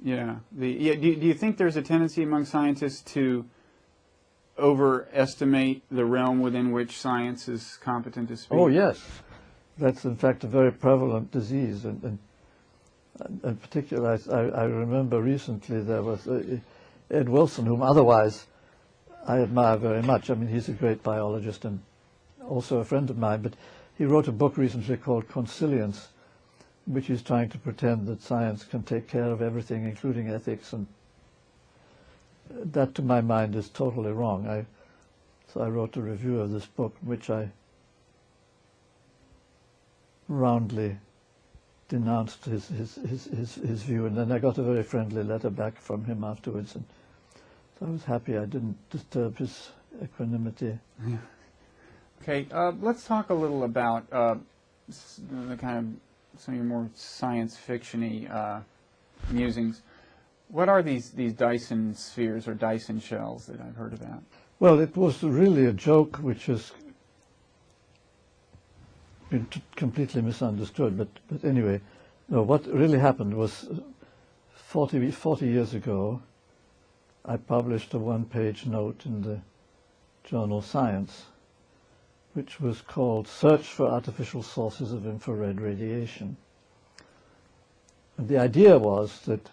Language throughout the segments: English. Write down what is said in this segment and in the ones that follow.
Yeah. Do you think there's a tendency among scientists to overestimate the realm within which science is competent to speak? Oh, yes. That's, in fact, a very prevalent disease. And in particular, I remember recently there was Ed Wilson, whom otherwise I admire very much. I mean, he's a great biologist and also a friend of mine, but he wrote a book recently called Consilience, in which he's trying to pretend that science can take care of everything, including ethics, and that, to my mind, is totally wrong. So I wrote a review of this book, in which I roundly denounced his view, and then I got a very friendly letter back from him afterwards, and so I was happy I didn't disturb his equanimity. Yeah. Okay, let's talk a little about the kind of some of your more science fiction-y musings. What are these Dyson spheres or Dyson shells that I've heard about? Well, it was really a joke which has been completely misunderstood. But anyway, no. What really happened was 40 years ago, I published a one-page note in the journal Science, which was called "Search for Artificial Sources of Infrared Radiation." And the idea was that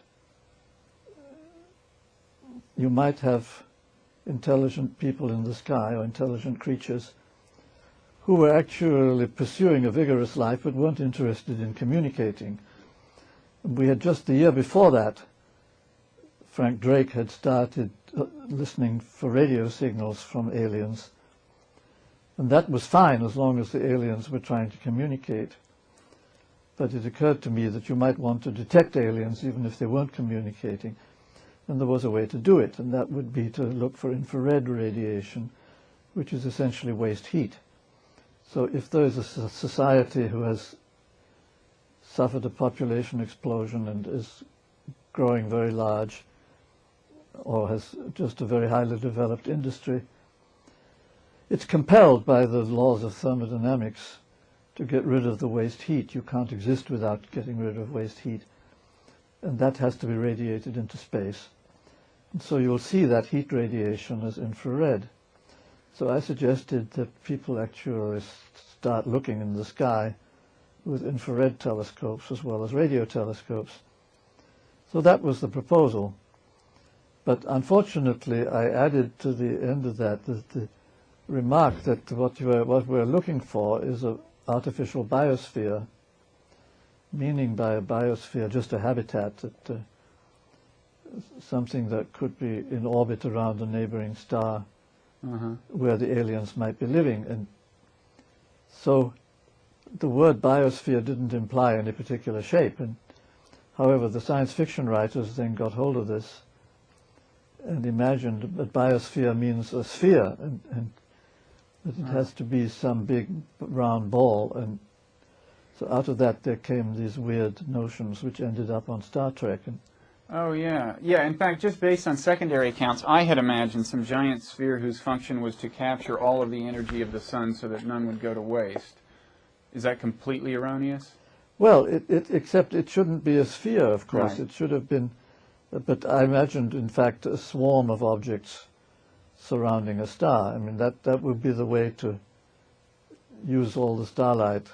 you might have intelligent people in the sky, or intelligent creatures, who were actually pursuing a vigorous life but weren't interested in communicating. And we had just the year before that, Frank Drake had started listening for radio signals from aliens, and that was fine as long as the aliens were trying to communicate. But it occurred to me that you might want to detect aliens even if they weren't communicating. And there was a way to do it, and that would be to look for infrared radiation, which is essentially waste heat. So if there is a society who has suffered a population explosion and is growing very large, or has just a very highly developed industry, it's compelled by the laws of thermodynamics to get rid of the waste heat. You can't exist without getting rid of waste heat, and that has to be radiated into space. And so you'll see that heat radiation as infrared. So I suggested that people actually start looking in the sky with infrared telescopes as well as radio telescopes. So that was the proposal. But unfortunately, I added to the end of that the remark that what we're looking for is an artificial biosphere, meaning by a biosphere just a habitat, that something that could be in orbit around a neighboring star where the aliens might be living. And so the word biosphere didn't imply any particular shape. And however, the science fiction writers then got hold of this and imagined that biosphere means a sphere, and that it has to be some big round ball. And so out of that there came these weird notions which ended up on Star Trek. And oh, yeah. Yeah, in fact, just based on secondary accounts, I had imagined some giant sphere whose function was to capture all of the energy of the sun so that none would go to waste. Is that completely erroneous? Well, except it shouldn't be a sphere, of course. Right. It should have been, but I imagined, in fact, a swarm of objects surrounding a star. I mean, that would be the way to use all the starlight.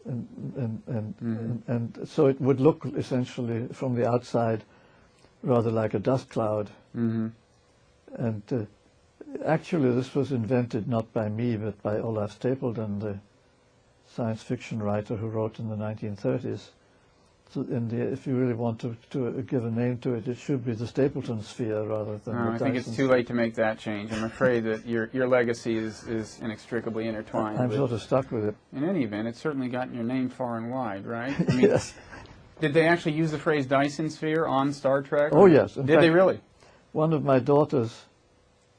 And so it would look essentially from the outside rather like a dust cloud. And actually this was invented not by me but by Olaf Stapledon, the science fiction writer who wrote in the 1930s. So if you really want to give a name to it, it should be the Stapleton sphere rather than the Dyson. I think it's too late to make that change. I'm afraid that your legacy is inextricably intertwined. I'm sort of stuck with it. In any event, it's certainly gotten your name far and wide, right? I mean, yes. Did they actually use the phrase Dyson sphere on Star Trek? Oh, yes. In Did fact, they really? One of my daughters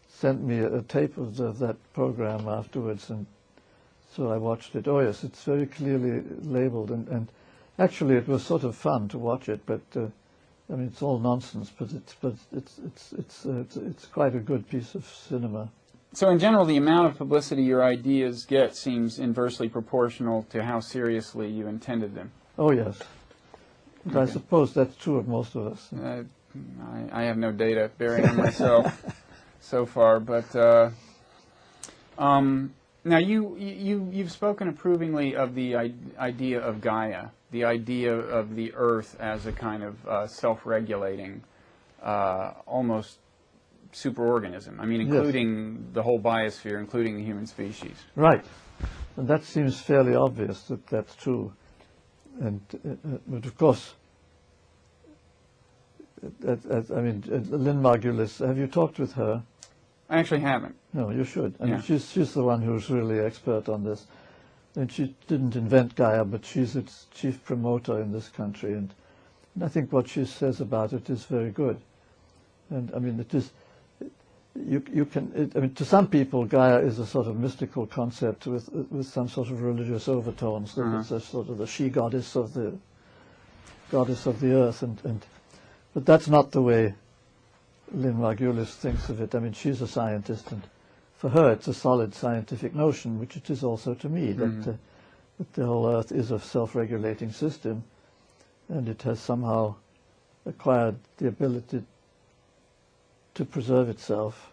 sent me a tape of that program afterwards, and so I watched it. Oh, yes, it's very clearly labeled, and actually, it was sort of fun to watch it, but I mean, it's all nonsense. But it's quite a good piece of cinema. So, in general, the amount of publicity your ideas get seems inversely proportional to how seriously you intended them. Oh yes, But I suppose that's true of most of us. I have no data bearing on myself so far, but now you've spoken approvingly of the idea of Gaia, the idea of the Earth as a kind of self-regulating, almost superorganism. I mean, including the whole biosphere, including the human species. Right, and that seems fairly obvious that that's true. And but of course, I mean, Lynn Margulis, have you talked with her? I actually haven't. No, you should. I mean, she's the one who's really expert on this. And she didn't invent Gaia, but she's its chief promoter in this country. And I think what she says about it is very good. And I mean, it is, I mean, to some people, Gaia is a sort of mystical concept with some sort of religious overtones. That it's a sort of the she-goddess of the earth. But that's not the way Lynn Margulis thinks of it. I mean, she's a scientist, and for her it's a solid scientific notion, which it is also to me, that the whole Earth is a self-regulating system, and it has somehow acquired the ability to preserve itself.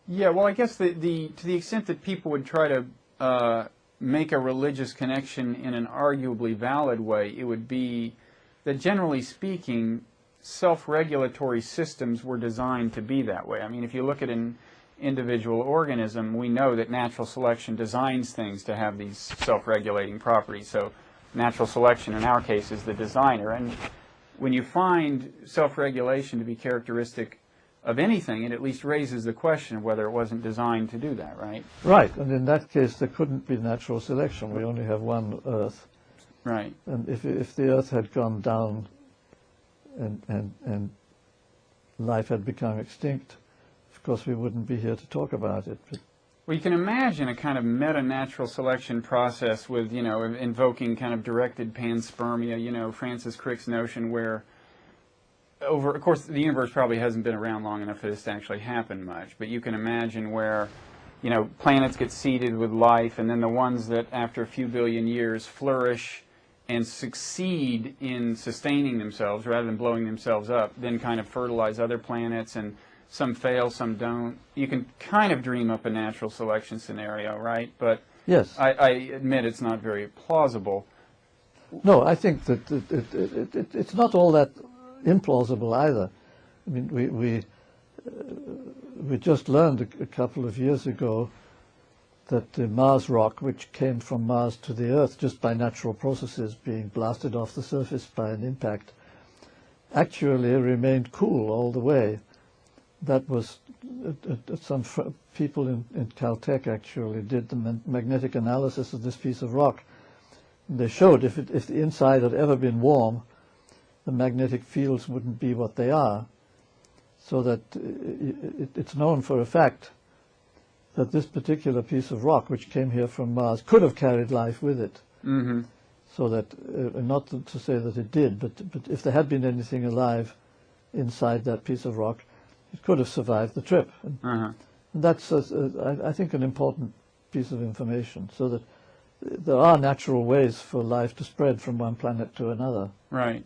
Yeah, well, I guess to the extent that people would try to make a religious connection in an arguably valid way, it would be that, generally speaking, self-regulatory systems were designed to be that way. I mean, if you look at an individual organism, we know that natural selection designs things to have these self-regulating properties. So natural selection, in our case, is the designer. And when you find self-regulation to be characteristic of anything, it at least raises the question of whether it wasn't designed to do that, right? Right, and in that case, there couldn't be natural selection. We only have one Earth. Right. And if the Earth had gone down and life had become extinct, of course we wouldn't be here to talk about it. But well, you can imagine a kind of meta-natural selection process with, you know, invoking kind of directed panspermia, you know, Francis Crick's notion where of course, the universe probably hasn't been around long enough for this to actually happen much, but you can imagine where, you know, planets get seeded with life, and then the ones that after a few billion years flourish and succeed in sustaining themselves rather than blowing themselves up, then kind of fertilize other planets, and some fail, some don't. You can kind of dream up a natural selection scenario, right? But yes, I admit it's not very plausible. No, I think that it's not all that implausible either. I mean, we just learned a couple of years ago that the Mars rock, which came from Mars to the Earth just by natural processes being blasted off the surface by an impact, actually remained cool all the way. That was some people in Caltech actually did the magnetic analysis of this piece of rock. They showed if the inside had ever been warm, the magnetic fields wouldn't be what they are. So that it's known for a fact that this particular piece of rock, which came here from Mars, could have carried life with it. Mm-hmm. So that, not to say that it did, but if there had been anything alive inside that piece of rock, it could have survived the trip. And that's, I think, an important piece of information, so that there are natural ways for life to spread from one planet to another. Right.